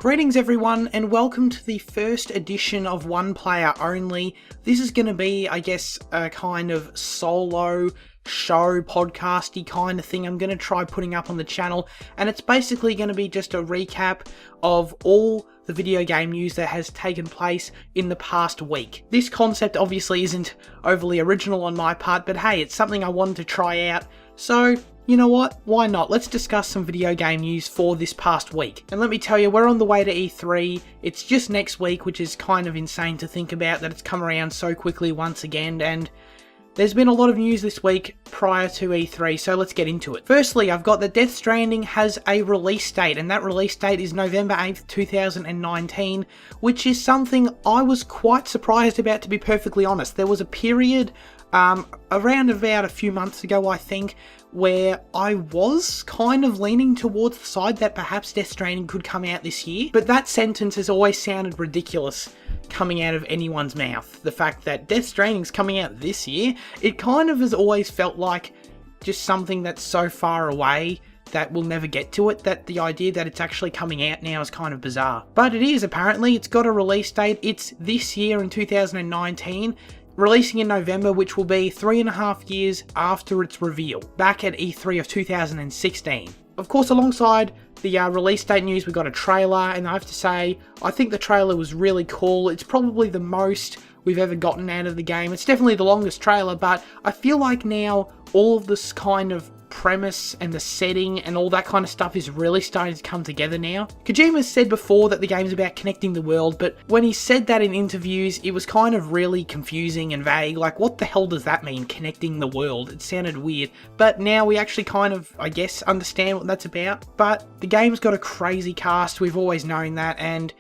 Greetings everyone, and welcome to the first edition of One Player Only. This is going to be, I guess, a kind of solo show, podcasty kind of thing I'm going to try putting up on the channel, and it's basically going to be just a recap of all the video game news that has taken place in the past week. This concept obviously isn't overly original on my part, but hey, it's something I wanted to try out, so you know what? Why not? Let's discuss some video game news for this past week. And let me tell you, we're on the way to E3. It's just next week, which is kind of insane to think about that it's come around so quickly once again, and there's been a lot of news this week prior to E3, so let's get into it. Firstly, I've got that Death Stranding has a release date, and that release date is November 8th, 2019, which is something I was quite surprised about, to be perfectly honest. There was a period around about a few months ago, I think, where I was kind of leaning towards the side that perhaps Death Stranding could come out this year, but that sentence has always sounded ridiculous coming out of anyone's mouth. The fact that Death Stranding's coming out this year, it kind of has always felt like just something that's so far away that we'll never get to it, that the idea that it's actually coming out now is kind of bizarre. But it is, apparently. It's got a release date. It's this year in 2019. Releasing in November, which will be 3.5 years after its reveal, back at E3 of 2016. Of course, alongside the release date news, we got a trailer, and I have to say, I think the trailer was really cool. It's probably the most we've ever gotten out of the game. It's definitely the longest trailer, but I feel like now all of this kind of premise and the setting and all that kind of stuff is really starting to come together now. Kojima's said before that the game's about connecting the world, but when he said that in interviews, it was kind of really confusing and vague. Like, what the hell does that mean, connecting the world? It sounded weird, but now we actually kind of, I guess, understand what that's about. But the game's got a crazy cast, we've always known that, and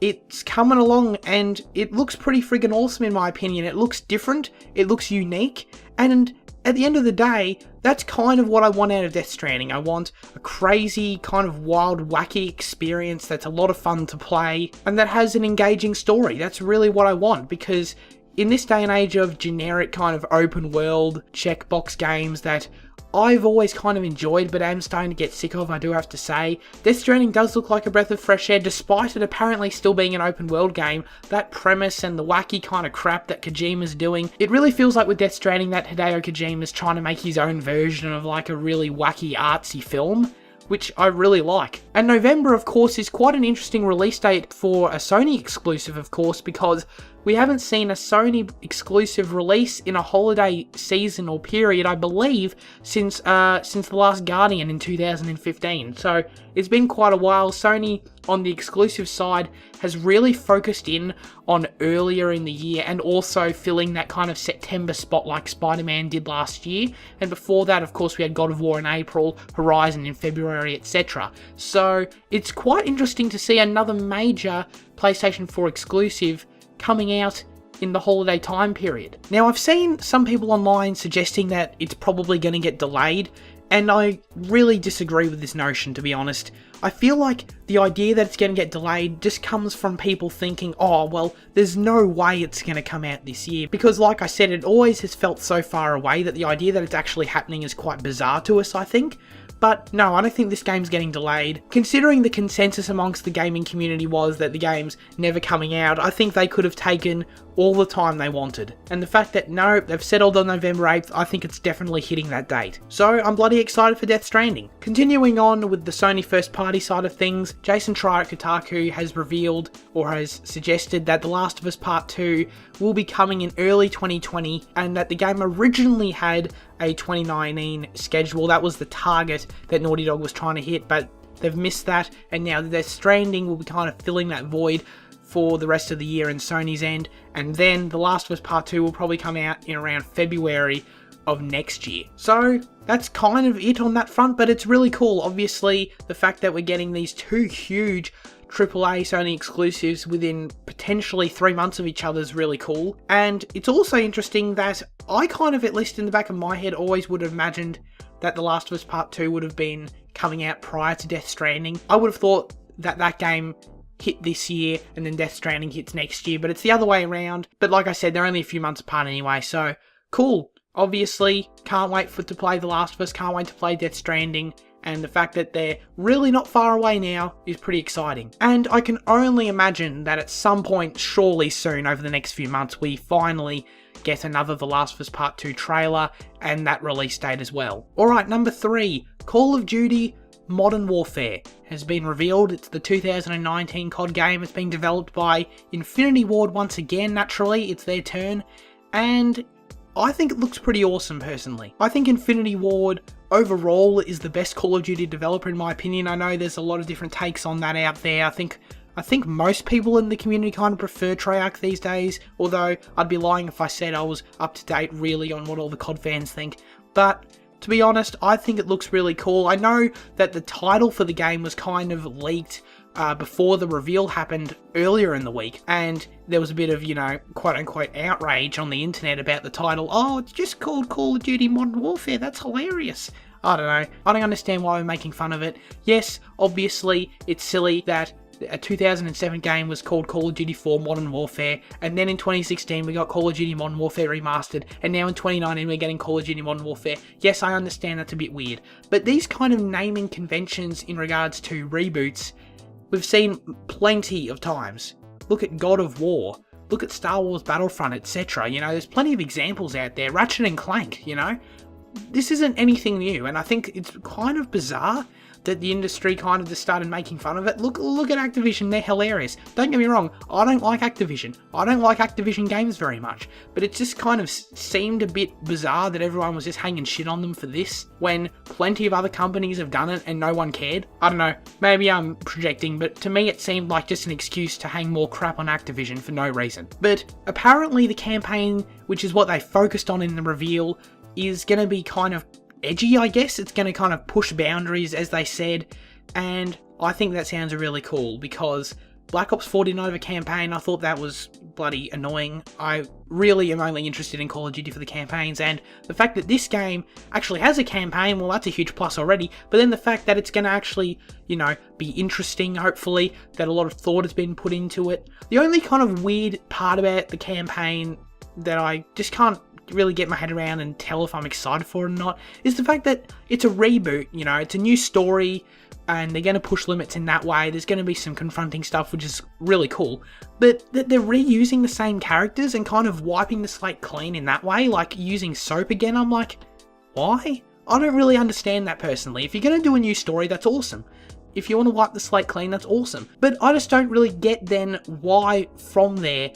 it's coming along, and it looks pretty friggin' awesome in my opinion. It looks different, it looks unique, and at the end of the day, that's kind of what I want out of Death Stranding. I want a crazy, kind of wild, wacky experience that's a lot of fun to play, and that has an engaging story. That's really what I want, because in this day and age of generic kind of open world checkbox games that I've always kind of enjoyed, but am starting to get sick of, I do have to say, Death Stranding does look like a breath of fresh air, despite it apparently still being an open world game. That premise and the wacky kind of crap that Kojima's doing, it really feels like with Death Stranding that Hideo Kojima's trying to make his own version of like a really wacky artsy film, which I really like. And November, of course, is quite an interesting release date for a Sony exclusive, of course, because we haven't seen a Sony exclusive release in a holiday season or period, I believe, since The Last Guardian in 2015. So it's been quite a while. Sony, on the exclusive side, has really focused in on earlier in the year and also filling that kind of September spot like Spider-Man did last year. And before that, of course, we had God of War in April, Horizon in February, etc. So it's quite interesting to see another major PlayStation 4 exclusive coming out in the holiday time period. Now, I've seen some people online suggesting that it's probably going to get delayed, and I really disagree with this notion, to be honest. I feel like the idea that it's going to get delayed just comes from people thinking, oh, well, there's no way it's going to come out this year. Because like I said, it always has felt so far away that the idea that it's actually happening is quite bizarre to us, I think. But no, I don't think this game's getting delayed. Considering the consensus amongst the gaming community was that the game's never coming out, I think they could have taken all the time they wanted. And the fact that, no, they've settled on November 8th, I think it's definitely hitting that date. So I'm bloody excited for Death Stranding. Continuing on with the Sony first party side of things, Jason Schreier at Kotaku has revealed, or has suggested, that The Last of Us Part 2 will be coming in early 2020, and that the game originally had a 2019 schedule. That was the target that Naughty Dog was trying to hit, but they've missed that, and now Death Stranding will be kind of filling that void for the rest of the year in Sony's end, and then The Last of Us Part 2 will probably come out in around February of next year. So that's kind of it on that front, but it's really cool. Obviously, the fact that we're getting these two huge AAA Sony exclusives within potentially 3 months of each other is really cool. And it's also interesting that I kind of, at least in the back of my head, always would have imagined that The Last of Us Part 2 would have been coming out prior to Death Stranding. I would have thought that that game hit this year and then Death Stranding hits next year, but it's the other way around. But like I said, they're only a few months apart anyway, so cool. Obviously, can't wait to play The Last of Us, can't wait to play Death Stranding, and the fact that they're really not far away now is pretty exciting. And I can only imagine that at some point, surely soon, over the next few months, we finally get another The Last of Us Part 2 trailer and that release date as well. Alright, number 3, Call of Duty Modern Warfare has been revealed. It's the 2019 COD game. It's being developed by Infinity Ward once again, naturally. It's their turn. And I think it looks pretty awesome, personally. I think Infinity Ward overall is the best Call of Duty developer, in my opinion. I know there's a lot of different takes on that out there. I think most people in the community kind of prefer Treyarch these days, although I'd be lying if I said I was up to date really on what all the COD fans think. But to be honest, I think it looks really cool. I know that the title for the game was kind of leaked before the reveal happened earlier in the week, and there was a bit of, quote-unquote outrage on the internet about the title. Oh, it's just called Call of Duty Modern Warfare, that's hilarious. I don't know. I don't understand why we're making fun of it. Yes, obviously, it's silly that a 2007 game was called Call of Duty 4 Modern Warfare, and then in 2016 we got Call of Duty Modern Warfare Remastered, and now in 2019 we're getting Call of Duty Modern Warfare. Yes, I understand that's a bit weird, but these kind of naming conventions in regards to reboots, we've seen plenty of times. Look at God of War, look at Star Wars Battlefront, etc. There's plenty of examples out there. Ratchet and Clank, This isn't anything new, and I think it's kind of bizarre that the industry kind of just started making fun of it. Look at Activision, they're hilarious. Don't get me wrong, I don't like Activision. I don't like Activision games very much, but it just kind of seemed a bit bizarre that everyone was just hanging shit on them for this, when plenty of other companies have done it and no one cared. I don't know, maybe I'm projecting, but to me it seemed like just an excuse to hang more crap on Activision for no reason. But apparently the campaign, which is what they focused on in the reveal, is going to be kind of edgy, I guess. It's going to kind of push boundaries, as they said, and I think that sounds really cool, because Black Ops 4 didn't have a campaign. I thought that was bloody annoying. I really am only interested in Call of Duty for the campaigns, and the fact that this game actually has a campaign, well, that's a huge plus already, but then the fact that it's going to actually, be interesting, hopefully, that a lot of thought has been put into it. The only kind of weird part about the campaign that I just can't really get my head around and tell if I'm excited for it or not is the fact that it's a reboot. It's a new story and they're going to push limits in that way. There's going to be some confronting stuff, which is really cool, but that they're reusing the same characters and kind of wiping the slate clean in that way, like using soap again. I'm like, why? I don't really understand that personally. If you're going to do a new story, that's awesome. If you want to wipe the slate clean, that's awesome, but I just don't really get then why from there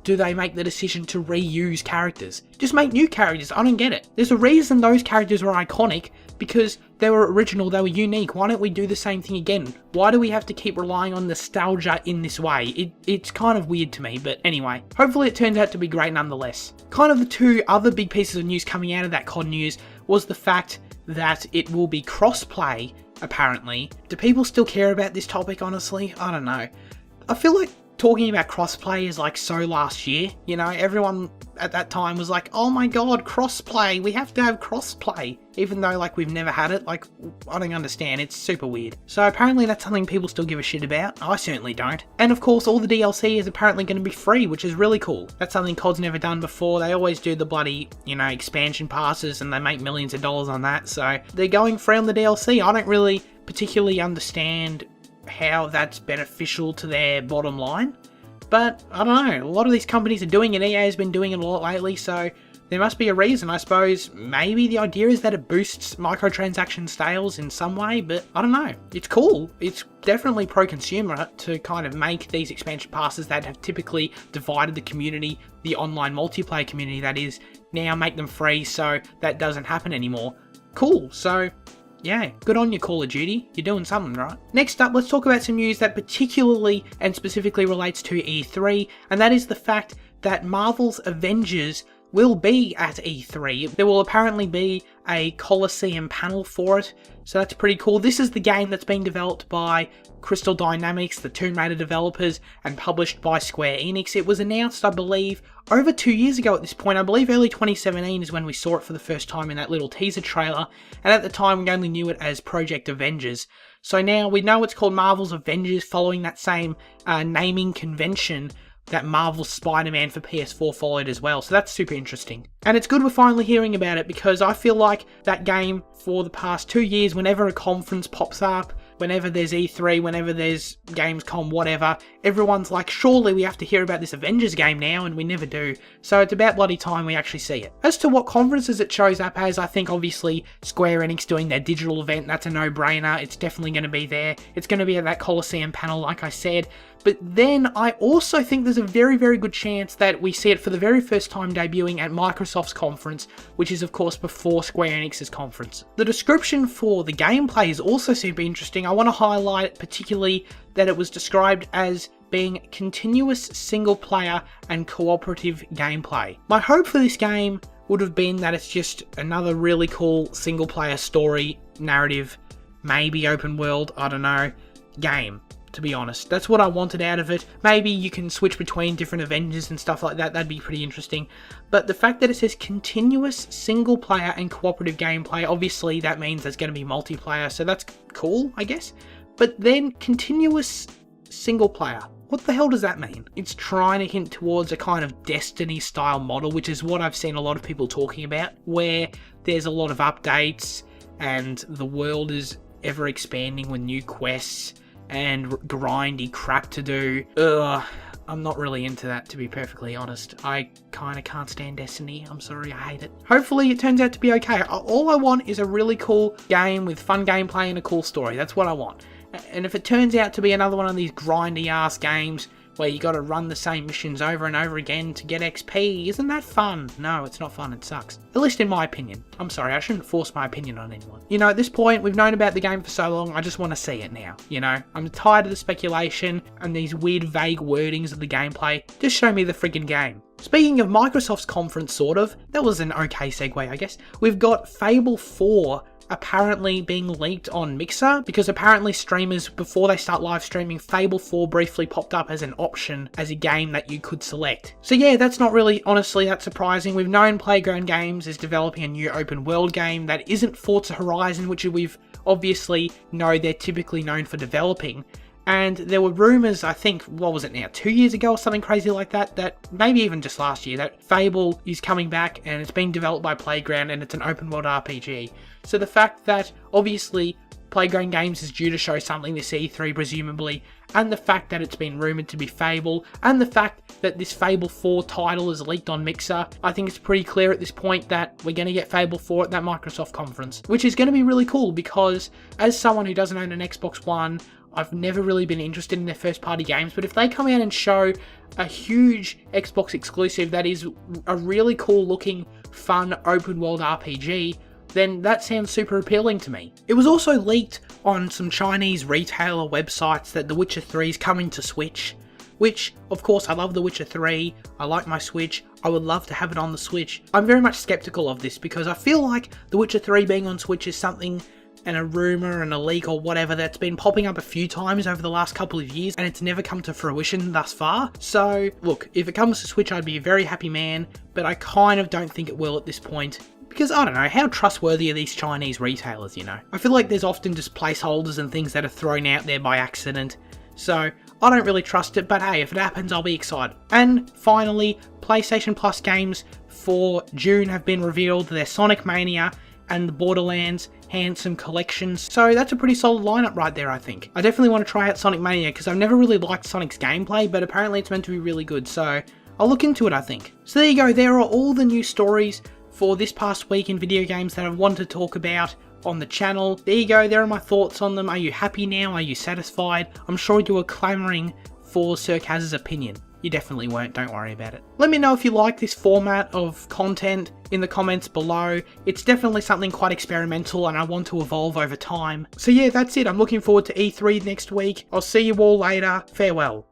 do they make the decision to reuse characters. Just make new characters. I don't get it. There's a reason those characters were iconic, because they were original, they were unique. Why don't we do the same thing again? Why do we have to keep relying on nostalgia in this way? It's kind of weird to me, but anyway. Hopefully it turns out to be great nonetheless. Kind of the two other big pieces of news coming out of that COD news was the fact that it will be cross-play, apparently. Do people still care about this topic, honestly? I don't know. I feel like talking about crossplay is like so last year, everyone at that time was like, oh my god, crossplay, we have to have crossplay, even though like we've never had it. Like, I don't understand, it's super weird. So apparently that's something people still give a shit about. I certainly don't. And of course all the DLC is apparently going to be free, which is really cool. That's something COD's never done before. They always do the bloody, expansion passes and they make millions of dollars on that, so they're going free on the DLC. I don't really particularly understand how that's beneficial to their bottom line, but I don't know, a lot of these companies are doing it. EA has been doing it a lot lately, so there must be a reason. I suppose maybe the idea is that it boosts microtransaction sales in some way, but I don't know. It's cool. It's definitely pro-consumer to kind of make these expansion passes that have typically divided the community, the online multiplayer community that is, now make them free so that doesn't happen anymore. Cool, so yeah, good on you, Call of Duty. You're doing something right. Next up, let's talk about some news that particularly and specifically relates to E3, and that is the fact that Marvel's Avengers will be at E3. There will apparently be a Coliseum panel for it, so that's pretty cool. This is the game that's being developed by Crystal Dynamics, the Tomb Raider developers, and published by Square Enix. It was announced, I believe, over 2 years ago at this point. I believe early 2017 is when we saw it for the first time in that little teaser trailer, and at the time we only knew it as Project Avengers. So now we know it's called Marvel's Avengers, following that same naming convention that Marvel Spider-Man for PS4 followed as well, so that's super interesting. And it's good we're finally hearing about it, because I feel like that game for the past 2 years, whenever a conference pops up, whenever there's E3, whenever there's Gamescom, whatever, everyone's like, surely we have to hear about this Avengers game now, and we never do. So it's about bloody time we actually see it. As to what conferences it shows up as, I think obviously Square Enix doing their digital event, that's a no-brainer. It's definitely going to be there. It's going to be at that Coliseum panel, like I said. But then I also think there's a very, very good chance that we see it for the very first time debuting at Microsoft's conference, which is of course before Square Enix's conference. The description for the gameplay is also super interesting. I want to highlight particularly that it was described as being continuous single player and cooperative gameplay. My hope for this game would have been that it's just another really cool single player story, narrative, maybe open world, I don't know, game. To be honest, that's what I wanted out of it. Maybe you can switch between different Avengers and stuff like that, that'd be pretty interesting. But the fact that it says continuous single player and cooperative gameplay, obviously that means there's going to be multiplayer, so that's cool, I guess. But then continuous single player, what the hell does that mean? It's trying to hint towards a kind of Destiny style model, which is what I've seen a lot of people talking about, where there's a lot of updates and the world is ever expanding with new quests and grindy crap to do. Ugh, I'm not really into that, to be perfectly honest. I kinda can't stand Destiny, I'm sorry, I hate it. Hopefully it turns out to be okay. All I want is a really cool game with fun gameplay and a cool story, that's what I want. And if it turns out to be another one of these grindy ass games where you gotta run the same missions over and over again to get XP, isn't that fun? No, it's not fun, it sucks. At least in my opinion. I'm sorry, I shouldn't force my opinion on anyone. You know, at this point, we've known about the game for so long, I just want to see it now, you know? I'm tired of the speculation and these weird vague wordings of the gameplay. Just show me the friggin' game. Speaking of Microsoft's conference, sort of, that was an okay segue, I guess. We've got Fable 4 apparently being leaked on Mixer, because apparently streamers, before they start live streaming, Fable 4 briefly popped up as an option as a game that you could select. So yeah, that's not really honestly that surprising. We've known Playground Games is developing a new open world game that isn't Forza Horizon, which we've obviously know they're typically known for developing. And there were rumours, I think, what was it now, 2 years ago or something crazy like that, that maybe even just last year, that Fable is coming back and it's being developed by Playground and it's an open world RPG. So the fact that obviously Playground Games is due to show something this E3 presumably, and the fact that it's been rumoured to be Fable, and the fact that this Fable 4 title is leaked on Mixer, I think it's pretty clear at this point that we're going to get Fable 4 at that Microsoft conference, which is going to be really cool because as someone who doesn't own an Xbox One, I've never really been interested in their first party games, but if they come out and show a huge Xbox exclusive that is a really cool looking, fun, open world RPG, then that sounds super appealing to me. It was also leaked on some Chinese retailer websites that The Witcher 3 is coming to Switch, which, of course, I love The Witcher 3, I like my Switch, I would love to have it on the Switch. I'm very much skeptical of this because I feel like The Witcher 3 being on Switch is something and a rumour and a leak or whatever that's been popping up a few times over the last couple of years and it's never come to fruition thus far. So, look, if it comes to Switch I'd be a very happy man, but I kind of don't think it will at this point. Because, I don't know, how trustworthy are these Chinese retailers, you know? I feel like there's often just placeholders and things that are thrown out there by accident. So, I don't really trust it, but hey, if it happens, I'll be excited. And finally, PlayStation Plus games for June have been revealed. They're Sonic Mania and the Borderlands Handsome collections. So that's a pretty solid lineup right there, I think. I definitely want to try out Sonic Mania because I've never really liked Sonic's gameplay, but apparently it's meant to be really good, so I'll look into it, I think. So there you go, there are all the new stories for this past week in video games that I've wanted to talk about on the channel. There you go, there are my thoughts on them. Are you happy now? Are you satisfied? I'm sure you were clamouring for SirCazz's opinion. You definitely weren't, don't worry about it. Let me know if you like this format of content in the comments below. It's definitely something quite experimental and I want to evolve over time. So yeah, that's it. I'm looking forward to E3 next week. I'll see you all later. Farewell.